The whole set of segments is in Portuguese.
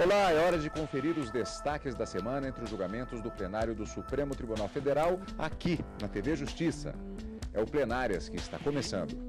Olá, é hora de conferir os destaques da semana entre os julgamentos do plenário do Supremo Tribunal Federal, aqui na TV Justiça. É o Plenárias que está começando.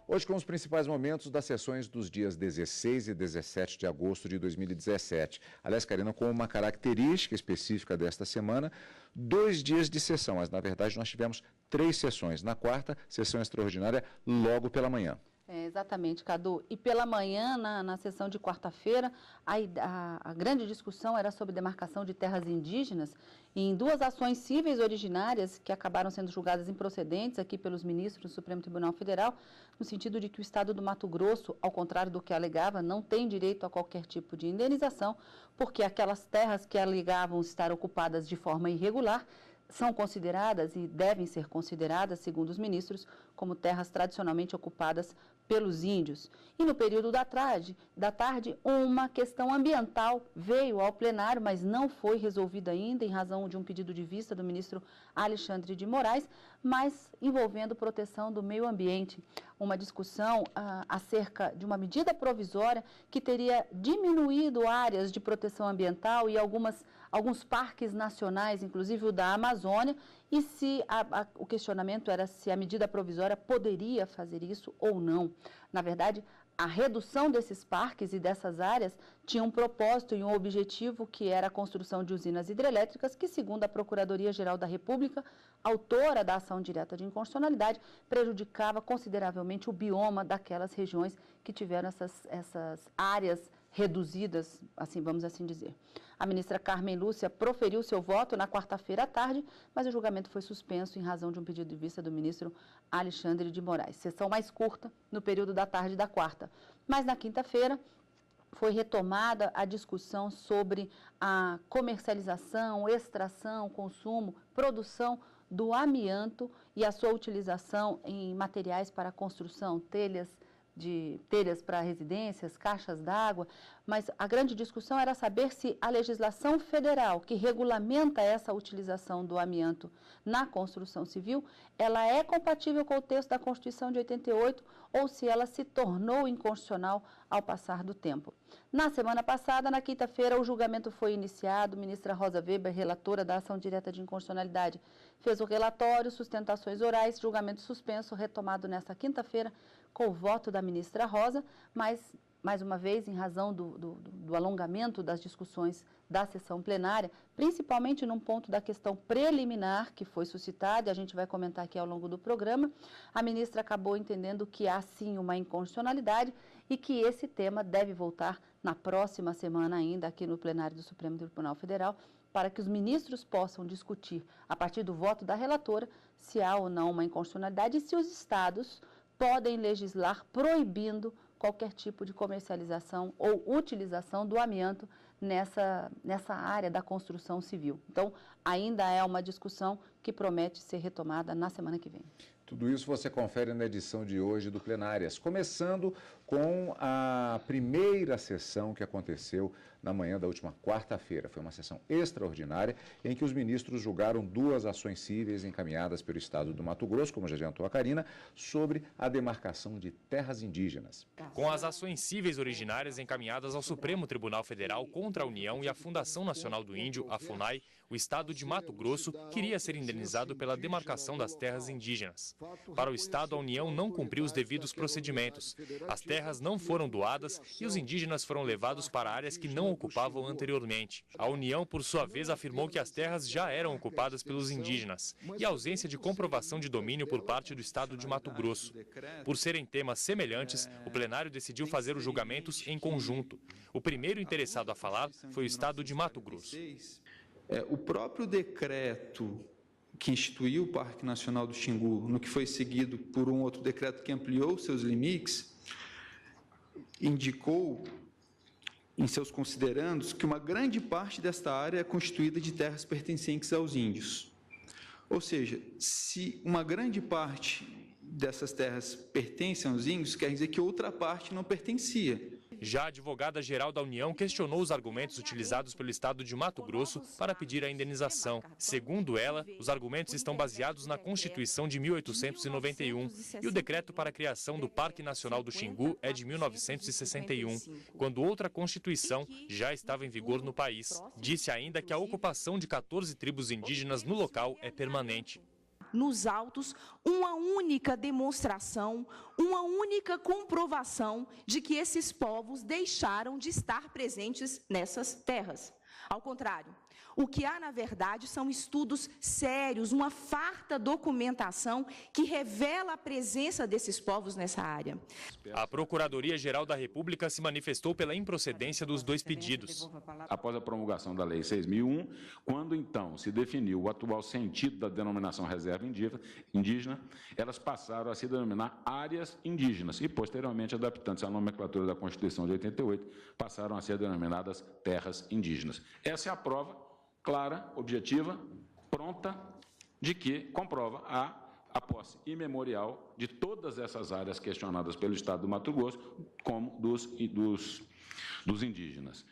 Hoje com os principais momentos das sessões dos dias 16 e 17 de agosto de 2017. Aliás, Karina, com uma característica específica desta semana, 2 dias de sessão, mas na verdade nós tivemos 3 sessões. Na quarta, sessão extraordinária logo pela manhã. Exatamente, Cadu. E pela manhã, na sessão de quarta-feira, a grande discussão era sobre demarcação de terras indígenas e em 2 ações cíveis originárias que acabaram sendo julgadas improcedentes aqui pelos ministros do Supremo Tribunal Federal, no sentido de que o Estado do Mato Grosso, ao contrário do que alegava, não tem direito a qualquer tipo de indenização, porque aquelas terras que alegavam estar ocupadas de forma irregular são consideradas e devem ser consideradas, segundo os ministros, como terras tradicionalmente ocupadas pelos índios. E no período da tarde, uma questão ambiental veio ao plenário, mas não foi resolvida ainda em razão de um pedido de vista do ministro Alexandre de Moraes, mas envolvendo proteção do meio ambiente. Uma discussão acerca de uma medida provisória que teria diminuído áreas de proteção ambiental e alguns parques nacionais, inclusive o da Amazônia, e se o questionamento era se a medida provisória poderia fazer isso ou não. Na verdade, a redução desses parques e dessas áreas tinha um propósito e um objetivo que era a construção de usinas hidrelétricas que, segundo a Procuradoria-Geral da República, autora da ação direta de inconstitucionalidade, prejudicava consideravelmente o bioma daquelas regiões que tiveram essas áreas reduzidas, assim, vamos assim dizer. A ministra Carmen Lúcia proferiu seu voto na quarta-feira à tarde, mas o julgamento foi suspenso em razão de um pedido de vista do ministro Alexandre de Moraes. Sessão mais curta no período da tarde da quarta. Mas na quinta-feira foi retomada a discussão sobre a comercialização, extração, consumo, produção do amianto e a sua utilização em materiais para construção, telhas para residências, caixas d'água, mas a grande discussão era saber se a legislação federal que regulamenta essa utilização do amianto na construção civil, ela é compatível com o texto da Constituição de 88 ou se ela se tornou inconstitucional ao passar do tempo. Na semana passada, na quinta-feira, o julgamento foi iniciado, ministra Rosa Weber, relatora da ação direta de inconstitucionalidade, fez o relatório, sustentações orais, julgamento suspenso, retomado nesta quinta-feira, com o voto da ministra Rosa, mas, mais uma vez, em razão do alongamento das discussões da sessão plenária, principalmente num ponto da questão preliminar que foi suscitada, e a gente vai comentar aqui ao longo do programa, a ministra acabou entendendo que há sim uma inconstitucionalidade e que esse tema deve voltar na próxima semana ainda aqui no plenário do Supremo Tribunal Federal, para que os ministros possam discutir, a partir do voto da relatora, se há ou não uma inconstitucionalidade e se os estados podem legislar proibindo qualquer tipo de comercialização ou utilização do amianto nessa área da construção civil. Então, ainda é uma discussão que promete ser retomada na semana que vem. Tudo isso você confere na edição de hoje do Plenárias, começando com a primeira sessão que aconteceu na manhã da última quarta-feira. Foi uma sessão extraordinária em que os ministros julgaram 2 ações cíveis encaminhadas pelo Estado do Mato Grosso, como já adiantou a Karina, sobre a demarcação de terras indígenas. Com as ações cíveis originárias encaminhadas ao Supremo Tribunal Federal contra a União e a Fundação Nacional do Índio, a FUNAI, o Estado de Mato Grosso queria ser indenizado pela demarcação das terras indígenas. Para o Estado, a União não cumpriu os devidos procedimentos. As terras não foram doadas e os indígenas foram levados para áreas que não ocupavam anteriormente. A União, por sua vez, afirmou que as terras já eram ocupadas pelos indígenas e a ausência de comprovação de domínio por parte do Estado de Mato Grosso. Por serem temas semelhantes, o plenário decidiu fazer os julgamentos em conjunto. O primeiro interessado a falar foi o Estado de Mato Grosso. O próprio decreto que instituiu o Parque Nacional do Xingu, no que foi seguido por um outro decreto que ampliou seus limites, indicou em seus considerandos que uma grande parte desta área é constituída de terras pertencentes aos índios. Ou seja, se uma grande parte dessas terras pertencem aos índios, quer dizer que outra parte não pertencia. Já a advogada-geral da União questionou os argumentos utilizados pelo Estado de Mato Grosso para pedir a indenização. Segundo ela, os argumentos estão baseados na Constituição de 1891 e o decreto para a criação do Parque Nacional do Xingu é de 1961, quando outra Constituição já estava em vigor no país. Disse ainda que a ocupação de 14 tribos indígenas no local é permanente. Nos autos, uma única demonstração, uma única comprovação de que esses povos deixaram de estar presentes nessas terras. Ao contrário, o que há, na verdade, são estudos sérios, uma farta documentação que revela a presença desses povos nessa área. A Procuradoria-Geral da República se manifestou pela improcedência dos dois pedidos. Após a promulgação da Lei 6.001, quando então se definiu o atual sentido da denominação reserva indígena, elas passaram a se denominar áreas indígenas e, posteriormente, adaptando-se à nomenclatura da Constituição de 88, passaram a ser denominadas terras indígenas. Essa é a prova clara, objetiva, pronta, de que comprova a posse imemorial de todas essas áreas questionadas pelo Estado do Mato Grosso, como dos indígenas.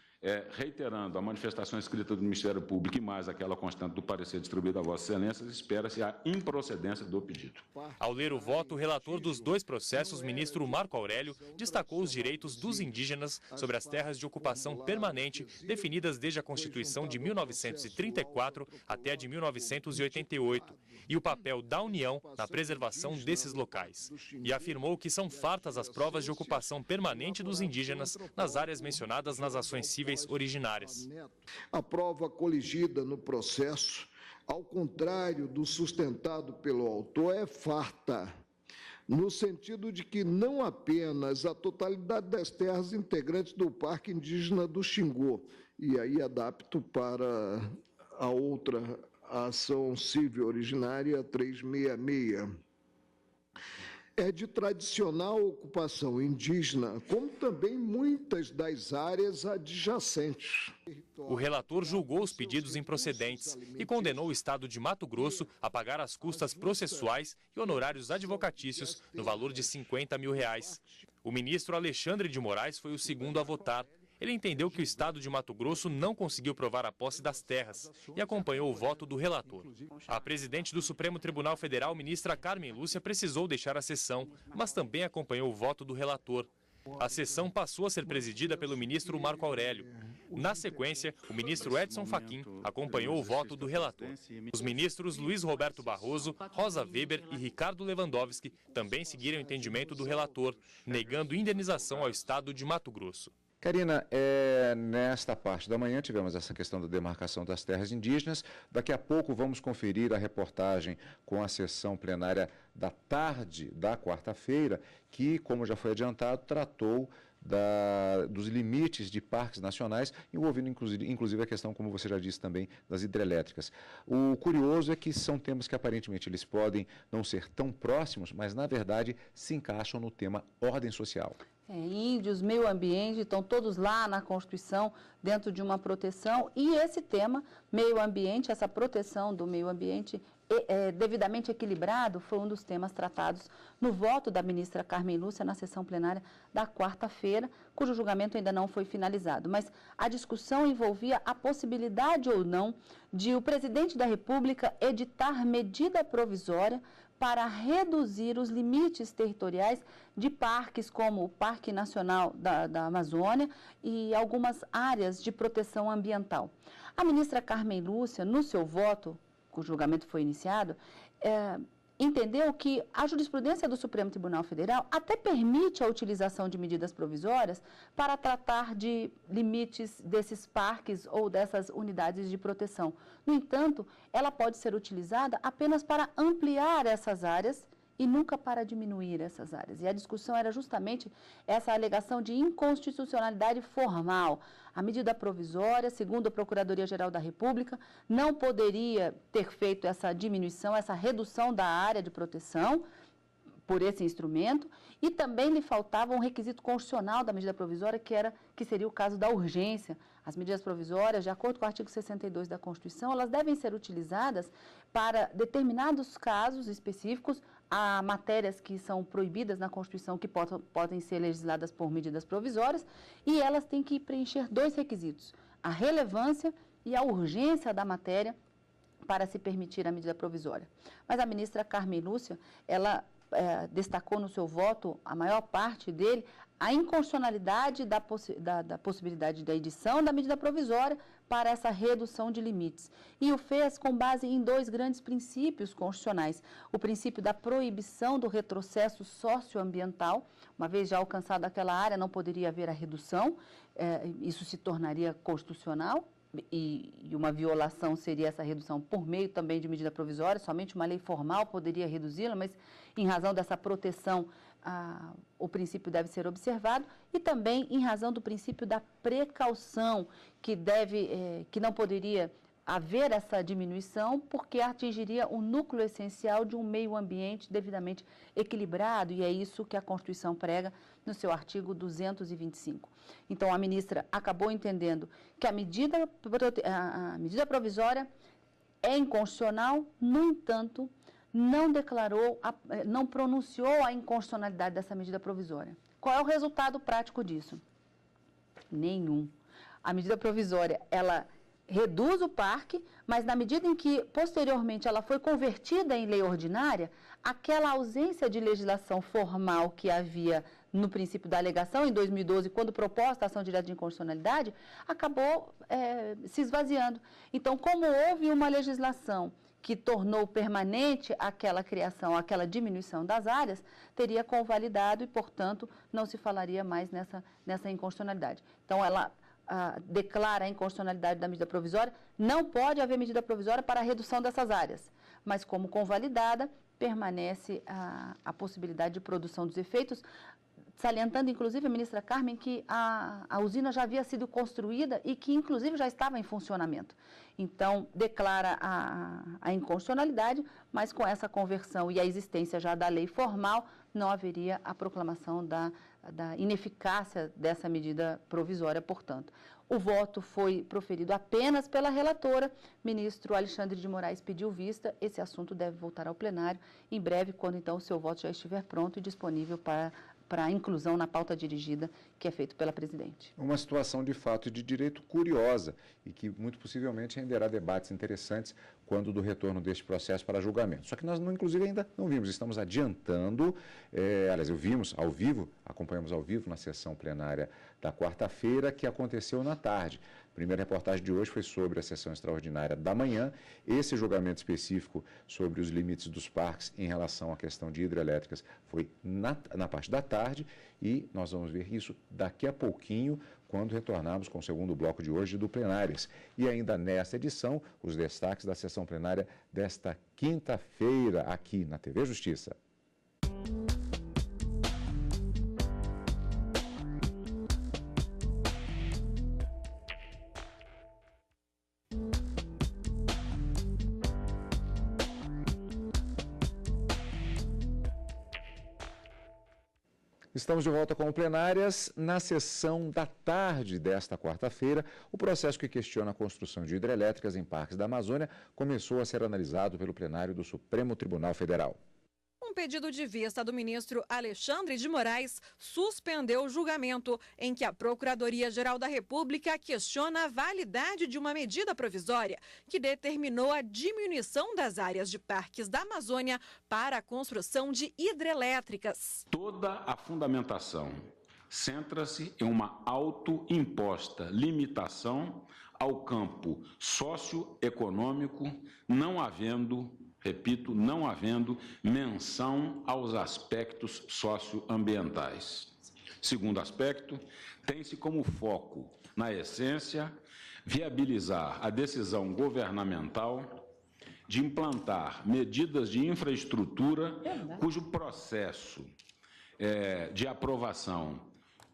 Reiterando a manifestação escrita do Ministério Público e mais aquela constante do parecer distribuído a Vossa Excelência, espera-se a improcedência do pedido. Ao ler o voto, o relator dos dois processos, ministro Marco Aurélio, destacou os direitos dos indígenas sobre as terras de ocupação permanente definidas desde a Constituição de 1934 até a de 1988 e o papel da União na preservação desses locais. E afirmou que são fartas as provas de ocupação permanente dos indígenas nas áreas mencionadas nas ações cíveis originárias. A prova coligida no processo, ao contrário do sustentado pelo autor, é farta, no sentido de que não apenas a totalidade das terras integrantes do Parque Indígena do Xingu, e aí adapto para a outra ação civil originária 366, é de tradicional ocupação indígena, como também muitas das áreas adjacentes. O relator julgou os pedidos improcedentes e condenou o Estado de Mato Grosso a pagar as custas processuais e honorários advocatícios no valor de R$50 mil. O ministro Alexandre de Moraes foi o segundo a votar. Ele entendeu que o Estado de Mato Grosso não conseguiu provar a posse das terras e acompanhou o voto do relator. A presidente do Supremo Tribunal Federal, ministra Carmen Lúcia, precisou deixar a sessão, mas também acompanhou o voto do relator. A sessão passou a ser presidida pelo ministro Marco Aurélio. Na sequência, o ministro Edson Fachin acompanhou o voto do relator. Os ministros Luiz Roberto Barroso, Rosa Weber e Ricardo Lewandowski também seguiram o entendimento do relator, negando indenização ao Estado de Mato Grosso. Karina, nesta parte da manhã tivemos essa questão da demarcação das terras indígenas. Daqui a pouco vamos conferir a reportagem com a sessão plenária da tarde da quarta-feira, que, como já foi adiantado, tratou dos limites de parques nacionais, envolvendo inclusive a questão, como você já disse também, das hidrelétricas. O curioso é que são temas que aparentemente eles podem não ser tão próximos, mas na verdade se encaixam no tema ordem social. Índios, meio ambiente, estão todos lá na Constituição, dentro de uma proteção, e esse tema, meio ambiente, essa proteção do meio ambiente devidamente equilibrado, foi um dos temas tratados no voto da ministra Carmen Lúcia na sessão plenária da quarta-feira, cujo julgamento ainda não foi finalizado. Mas a discussão envolvia a possibilidade ou não de o presidente da República editar medida provisória para reduzir os limites territoriais de parques como o Parque Nacional da Amazônia e algumas áreas de proteção ambiental. A ministra Carmen Lúcia, no seu voto, cujo julgamento foi iniciado, entendeu que a jurisprudência do Supremo Tribunal Federal até permite a utilização de medidas provisórias para tratar de limites desses parques ou dessas unidades de proteção. No entanto, ela pode ser utilizada apenas para ampliar essas áreas e nunca para diminuir essas áreas. E a discussão era justamente essa alegação de inconstitucionalidade formal. A medida provisória, segundo a Procuradoria-Geral da República, não poderia ter feito essa diminuição, essa redução da área de proteção por esse instrumento, e também lhe faltava um requisito constitucional da medida provisória, que seria o caso da urgência. As medidas provisórias, de acordo com o artigo 62 da Constituição, elas devem ser utilizadas para determinados casos específicos há matérias que são proibidas na Constituição que podem ser legisladas por medidas provisórias e elas têm que preencher 2 requisitos, a relevância e a urgência da matéria para se permitir a medida provisória. Mas a ministra Carmen Lúcia, ela destacou no seu voto, a maior parte dele, a inconstitucionalidade da possibilidade da edição da medida provisória para essa redução de limites. E o fez com base em 2 grandes princípios constitucionais. O princípio da proibição do retrocesso socioambiental, uma vez já alcançada aquela área, não poderia haver a redução, isso se tornaria constitucional, e uma violação seria essa redução por meio também de medida provisória, somente uma lei formal poderia reduzi-la, mas em razão dessa proteção, o princípio deve ser observado, e também em razão do princípio da precaução, que não poderia haver essa diminuição, porque atingiria o núcleo essencial de um meio ambiente devidamente equilibrado, e é isso que a Constituição prega no seu artigo 225. Então, a ministra acabou entendendo que a medida provisória é inconstitucional, no entanto, não pronunciou a inconstitucionalidade dessa medida provisória. Qual é o resultado prático disso? Nenhum. A medida provisória, ela reduz o parque, mas na medida em que, posteriormente, ela foi convertida em lei ordinária, aquela ausência de legislação formal que havia no princípio da alegação, em 2012, quando proposta a ação direta de inconstitucionalidade, acabou se esvaziando. Então, como houve uma legislação que tornou permanente aquela criação, aquela diminuição das áreas, teria convalidado e, portanto, não se falaria mais nessa inconstitucionalidade. Então, ela declara a inconstitucionalidade da medida provisória, não pode haver medida provisória para a redução dessas áreas, mas como convalidada, permanece a possibilidade de produção dos efeitos, salientando, inclusive, a ministra Carmen, que a usina já havia sido construída e que, inclusive, já estava em funcionamento. Então, declara a inconstitucionalidade, mas com essa conversão e a existência já da lei formal, não haveria a proclamação da ineficácia dessa medida provisória, portanto. O voto foi proferido apenas pela relatora. Ministro Alexandre de Moraes pediu vista. Esse assunto deve voltar ao plenário em breve, quando então o seu voto já estiver pronto e disponível para a inclusão na pauta dirigida que é feito pela presidente. Uma situação de fato e de direito curiosa e que muito possivelmente renderá debates interessantes quando do retorno deste processo para julgamento. Só que nós, inclusive, ainda não vimos, estamos adiantando, aliás, acompanhamos ao vivo na sessão plenária da quarta-feira, que aconteceu na tarde. A primeira reportagem de hoje foi sobre a sessão extraordinária da manhã. Esse julgamento específico sobre os limites dos parques em relação à questão de hidrelétricas foi na parte da tarde e nós vamos ver isso daqui a pouquinho, quando retornarmos com o segundo bloco de hoje do Plenárias. E ainda nesta edição, os destaques da sessão plenária desta quinta-feira aqui na TV Justiça. Estamos de volta com o Plenárias. Na sessão da tarde desta quarta-feira, o processo que questiona a construção de hidrelétricas em parques da Amazônia começou a ser analisado pelo plenário do Supremo Tribunal Federal. Um pedido de vista do ministro Alexandre de Moraes suspendeu o julgamento em que a Procuradoria-Geral da República questiona a validade de uma medida provisória que determinou a diminuição das áreas de parques da Amazônia para a construção de hidrelétricas. Toda a fundamentação centra-se em uma autoimposta limitação ao campo socioeconômico, não havendo menção aos aspectos socioambientais. Segundo aspecto, tem-se como foco, na essência, viabilizar a decisão governamental de implantar medidas de infraestrutura cujo processo de aprovação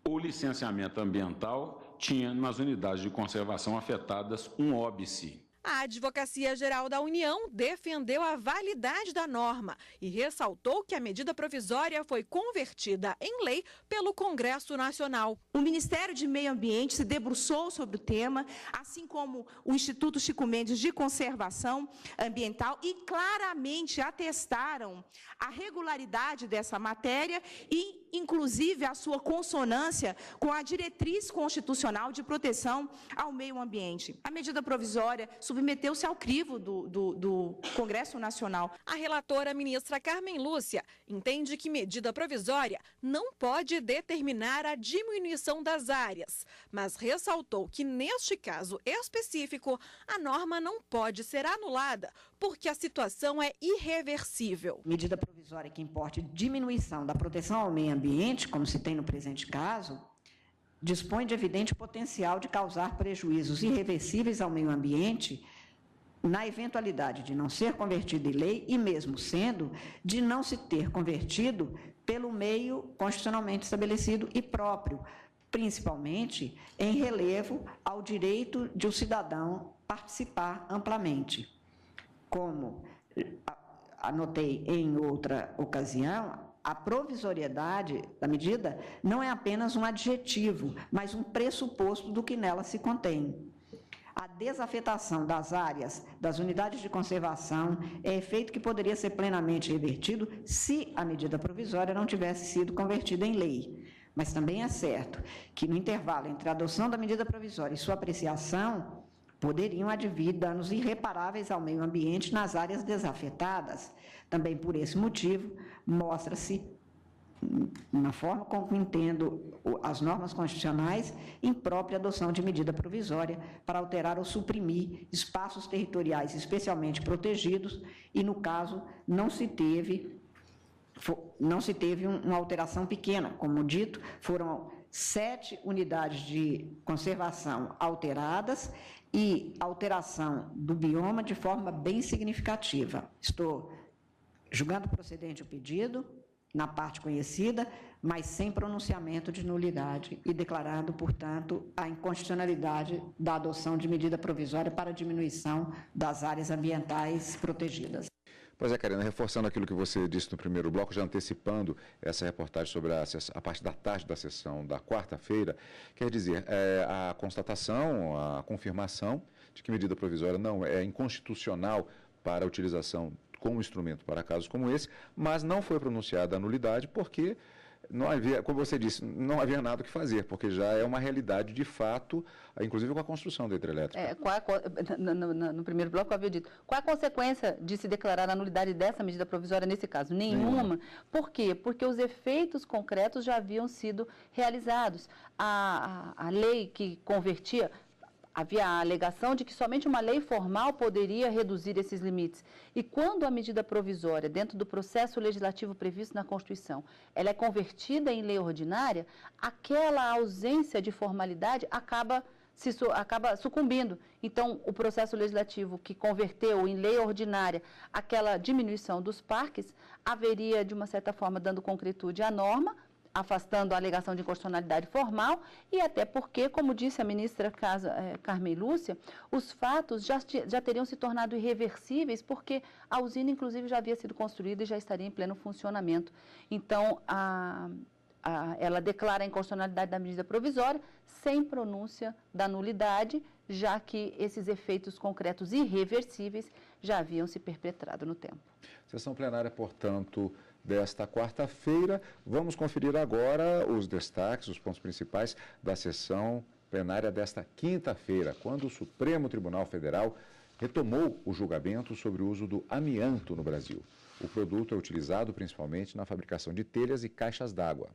ou licenciamento ambiental tinha nas unidades de conservação afetadas um óbice. A Advocacia Geral da União defendeu a validade da norma e ressaltou que a medida provisória foi convertida em lei pelo Congresso Nacional. O Ministério de Meio Ambiente se debruçou sobre o tema, assim como o Instituto Chico Mendes de Conservação Ambiental, e claramente atestaram a regularidade dessa matéria e, inclusive, a sua consonância com a diretriz constitucional de proteção ao meio ambiente. A medida provisória submeteu-se ao crivo do Congresso Nacional. A relatora, ministra Carmen Lúcia, entende que medida provisória não pode determinar a diminuição das áreas, mas ressaltou que, neste caso específico, a norma não pode ser anulada, porque a situação é irreversível. Medida provisória que importe diminuição da proteção ao meio ambiente, como se tem no presente caso, dispõe de evidente potencial de causar prejuízos irreversíveis ao meio ambiente na eventualidade de não ser convertido em lei e, mesmo sendo, de não se ter convertido pelo meio constitucionalmente estabelecido e próprio, principalmente em relevo ao direito de o cidadão participar amplamente. Como anotei em outra ocasião, a provisoriedade da medida não é apenas um adjetivo, mas um pressuposto do que nela se contém. A desafetação das áreas das unidades de conservação é efeito que poderia ser plenamente revertido se a medida provisória não tivesse sido convertida em lei. Mas também é certo que, no intervalo entre a adoção da medida provisória e sua apreciação, poderiam advir danos irreparáveis ao meio ambiente nas áreas desafetadas. Também por esse motivo, mostra-se, na forma como entendo as normas constitucionais, imprópria adoção de medida provisória para alterar ou suprimir espaços territoriais especialmente protegidos e, no caso, não se teve uma alteração pequena. Como dito, foram 7 unidades de conservação alteradas e alteração do bioma de forma bem significativa. Estou julgando procedente o pedido, na parte conhecida, mas sem pronunciamento de nulidade e declarando, portanto, a inconstitucionalidade da adoção de medida provisória para diminuição das áreas ambientais protegidas. Pois é, Karina, reforçando aquilo que você disse no primeiro bloco, já antecipando essa reportagem sobre a parte da tarde da sessão da quarta-feira, quer dizer, a constatação, a confirmação de que medida provisória não é inconstitucional para a utilização como instrumento para casos como esse, mas não foi pronunciada a nulidade porque não havia, como você disse, não havia nada o que fazer, porque já é uma realidade de fato, inclusive com a construção da hidrelétrica. No primeiro bloco eu havia dito, qual é a consequência de se declarar a nulidade dessa medida provisória nesse caso? Nenhuma. Por quê? Porque os efeitos concretos já haviam sido realizados. A lei que convertia... Havia a alegação de que somente uma lei formal poderia reduzir esses limites. E quando a medida provisória, dentro do processo legislativo previsto na Constituição, ela é convertida em lei ordinária, aquela ausência de formalidade acaba sucumbindo. Então, o processo legislativo que converteu em lei ordinária aquela diminuição dos parques, haveria, de uma certa forma, dando concretude à norma, afastando a alegação de inconstitucionalidade formal e até porque, como disse a ministra Carmen Lúcia, os fatos já teriam se tornado irreversíveis porque a usina, inclusive, já havia sido construída e já estaria em pleno funcionamento. Então, ela declara a inconstitucionalidade da medida provisória sem pronúncia da nulidade, já que esses efeitos concretos irreversíveis já haviam se perpetrado no tempo. Sessão plenária, portanto, desta quarta-feira. Vamos conferir agora os destaques, os pontos principais da sessão plenária desta quinta-feira, quando o Supremo Tribunal Federal retomou o julgamento sobre o uso do amianto no Brasil. O produto é utilizado principalmente na fabricação de telhas e caixas d'água.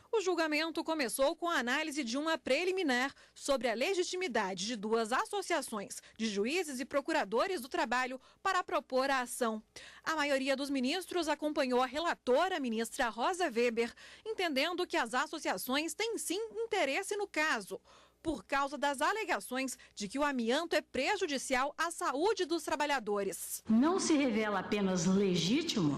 O julgamento começou com a análise de uma preliminar sobre a legitimidade de 2 associações de juízes e procuradores do trabalho para propor a ação. A maioria dos ministros acompanhou a relatora, a ministra Rosa Weber, entendendo que as associações têm sim interesse no caso. por causa das alegações de que o amianto é prejudicial à saúde dos trabalhadores. Não se revela apenas legítimo,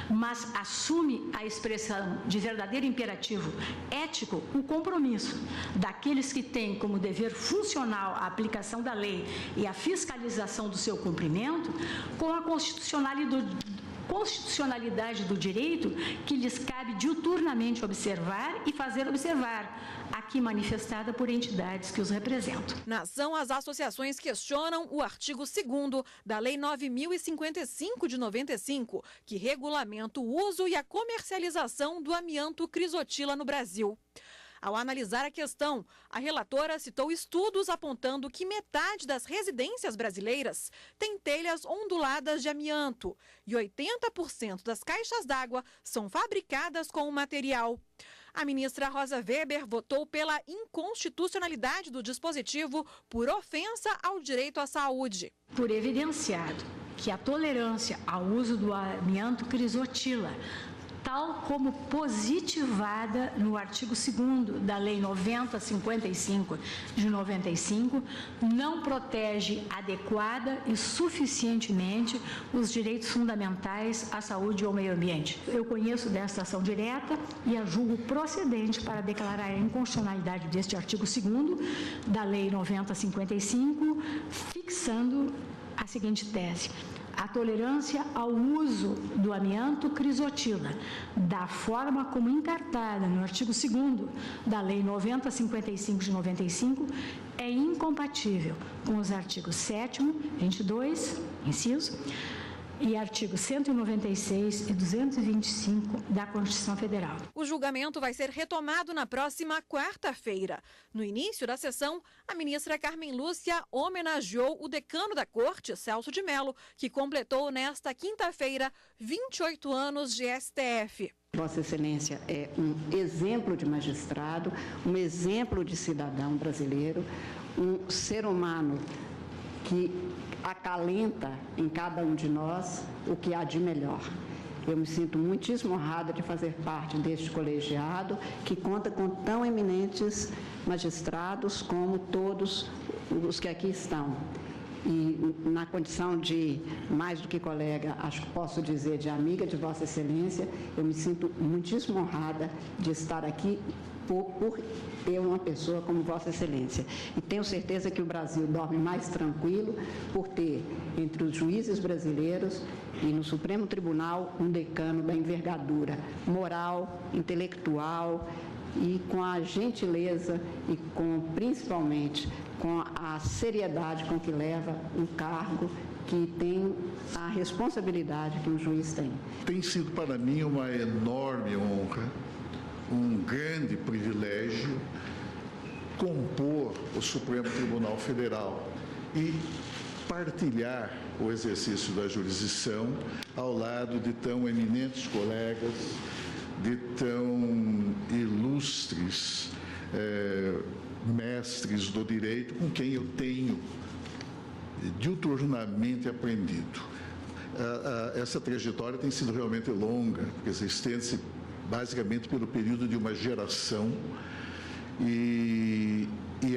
mas assume a expressão de verdadeiro imperativo ético, o compromisso daqueles que têm como dever funcional a aplicação da lei e a fiscalização do seu cumprimento com a constitucionalidade do direito que lhes cabe diuturnamente observar e fazer observar, aqui manifestada por entidades que os representam. Na ação, as associações questionam o artigo 2º da Lei 9.055 de 95, que regulamenta o uso e a comercialização do amianto crisotila no Brasil. Ao analisar a questão, a relatora citou estudos apontando que metade das residências brasileiras tem telhas onduladas de amianto e 80% das caixas d'água são fabricadas com o material. A ministra Rosa Weber votou pela inconstitucionalidade do dispositivo por ofensa ao direito à saúde. Por evidenciado que a tolerância ao uso do amianto crisotila, tal como positivada no artigo 2º da Lei 9055 de 95, não protege adequada e suficientemente os direitos fundamentais à saúde e ao meio ambiente. Eu conheço desta ação direta e a julgo procedente para declarar a inconstitucionalidade deste artigo 2º da Lei 9055, fixando a seguinte tese: a tolerância ao uso do amianto crisotila, da forma como encartada no artigo 2º da Lei 9055 de 95, é incompatível com os artigos 7º, 22, inciso, e artigos 196 e 225 da Constituição Federal. O julgamento vai ser retomado na próxima quarta-feira. No início da sessão, a ministra Carmen Lúcia homenageou o decano da Corte, Celso de Mello, que completou nesta quinta-feira 28 anos de STF. Vossa Excelência é um exemplo de magistrado, um exemplo de cidadão brasileiro, um ser humano que acalenta em cada um de nós o que há de melhor. Eu me sinto muitíssimo honrada de fazer parte deste colegiado, que conta com tão eminentes magistrados como todos os que aqui estão. E na condição de, mais do que colega, acho que posso dizer de amiga de Vossa Excelência, eu me sinto muitíssimo honrada de estar aqui por eu, uma pessoa como Vossa Excelência. E tenho certeza que o Brasil dorme mais tranquilo por ter, entre os juízes brasileiros e no Supremo Tribunal, um decano da envergadura moral, intelectual e com a gentileza e principalmente com a seriedade com que leva um cargo que tem a responsabilidade que um juiz tem. Tem sido para mim uma enorme honra, um grande privilégio compor o Supremo Tribunal Federal e partilhar o exercício da jurisdição ao lado de tão eminentes colegas, de tão ilustres mestres do direito com quem eu tenho diuturnamente aprendido. Essa trajetória tem sido realmente longa, porque se estende-se basicamente pelo período de uma geração e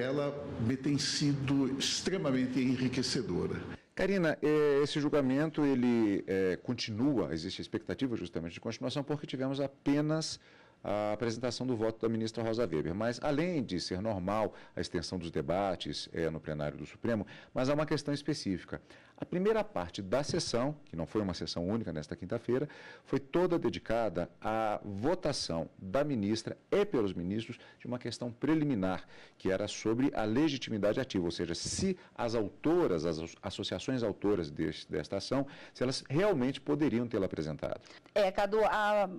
ela me tem sido extremamente enriquecedora. Karina, esse julgamento ele continua, existe a expectativa justamente de continuação, porque tivemos apenas a apresentação do voto da ministra Rosa Weber. Mas, além de ser normal a extensão dos debates no plenário do Supremo, mas há uma questão específica. A primeira parte da sessão, que não foi uma sessão única nesta quinta-feira, foi toda dedicada à votação da ministra e pelos ministros de uma questão preliminar, que era sobre a legitimidade ativa, ou seja, se as autoras, as associações autoras desta ação, se elas realmente poderiam tê-la apresentado. Cadu,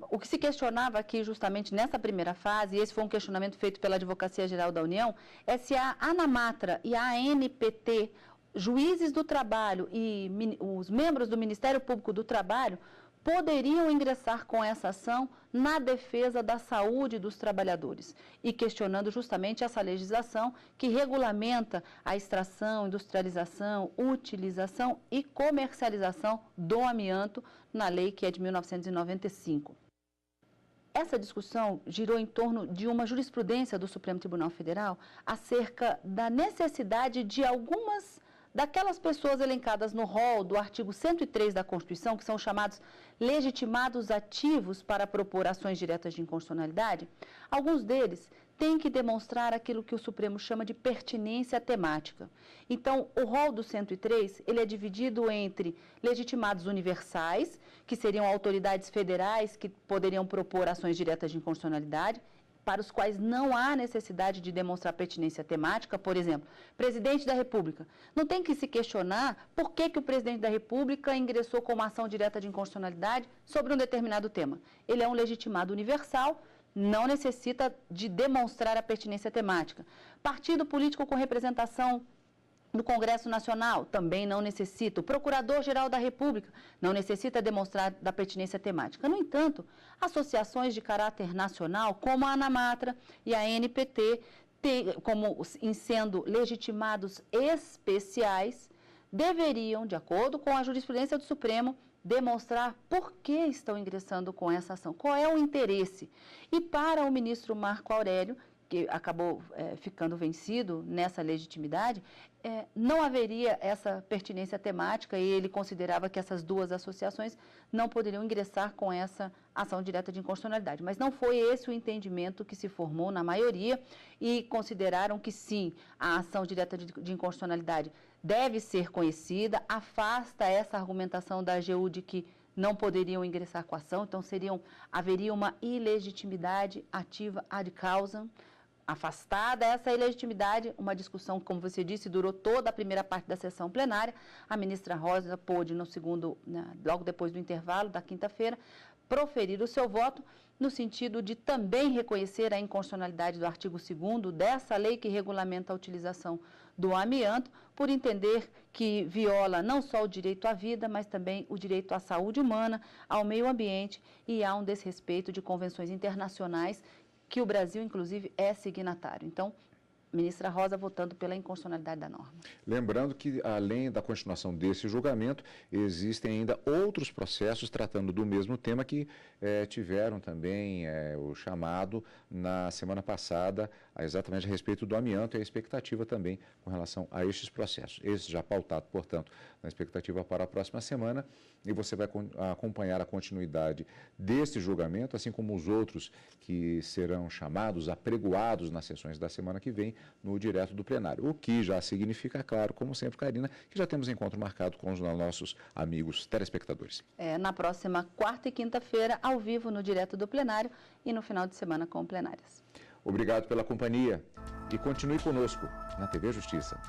o que se questionava aqui justamente nessa primeira fase, e esse foi um questionamento feito pela Advocacia Geral da União, é se a ANAMATRA e a ANPT, juízes do trabalho e os membros do Ministério Público do Trabalho poderiam ingressar com essa ação na defesa da saúde dos trabalhadores e questionando justamente essa legislação que regulamenta a extração, industrialização, utilização e comercialização do amianto na lei que é de 1995. essa discussão girou em torno de uma jurisprudência do Supremo Tribunal Federal acerca da necessidade de algumas daquelas pessoas elencadas no rol do artigo 103 da Constituição, que são chamados legitimados ativos para propor ações diretas de inconstitucionalidade. Alguns deles têm que demonstrar aquilo que o Supremo chama de pertinência temática. Então, o rol do 103, ele é dividido entre legitimados universais, que seriam autoridades federais que poderiam propor ações diretas de inconstitucionalidade, para os quais não há necessidade de demonstrar pertinência temática. Por exemplo, presidente da República. Não tem que se questionar por que o presidente da República ingressou com uma ação direta de inconstitucionalidade sobre um determinado tema. Ele é um legitimado universal, não necessita de demonstrar a pertinência temática. Partido político com representação no Congresso Nacional, também não necessita. O Procurador-Geral da República não necessita demonstrar da pertinência temática. No entanto, associações de caráter nacional, como a ANAMATRA e a NPT, como em sendo legitimados especiais, deveriam, de acordo com a jurisprudência do Supremo, demonstrar por que estão ingressando com essa ação, qual é o interesse. E para o ministro Marco Aurélio, que acabou ficando vencido nessa legitimidade, não haveria essa pertinência temática e ele considerava que essas duas associações não poderiam ingressar com essa ação direta de inconstitucionalidade. Mas não foi esse o entendimento que se formou na maioria e consideraram que sim, a ação direta de inconstitucionalidade deve ser conhecida, afasta essa argumentação da AGU de que não poderiam ingressar com a ação, então haveria uma ilegitimidade ativa ad causam. Afastada essa ilegitimidade, uma discussão, como você disse, durou toda a primeira parte da sessão plenária. A ministra Rosa pôde, logo depois do intervalo da quinta-feira, proferir o seu voto no sentido de também reconhecer a inconstitucionalidade do artigo 2º dessa lei que regulamenta a utilização do amianto, por entender que viola não só o direito à vida, mas também o direito à saúde humana, ao meio ambiente e a um desrespeito de convenções internacionais que o Brasil, inclusive, é signatário. Então, ministra Rosa votando pela inconstitucionalidade da norma. Lembrando que, além da continuação desse julgamento, existem ainda outros processos tratando do mesmo tema que tiveram também o chamado na semana passada, exatamente a respeito do amianto e a expectativa também com relação a estes processos. Esse já pautado, portanto, na expectativa para a próxima semana, e você vai acompanhar a continuidade deste julgamento, assim como os outros que serão chamados, apregoados nas sessões da semana que vem, no direto do plenário. O que já significa, claro, como sempre, Karina, que já temos encontro marcado com os nossos amigos telespectadores. Na próxima quarta e quinta-feira, ao vivo no direto do plenário e no final de semana com plenárias. Obrigado pela companhia e continue conosco na TV Justiça.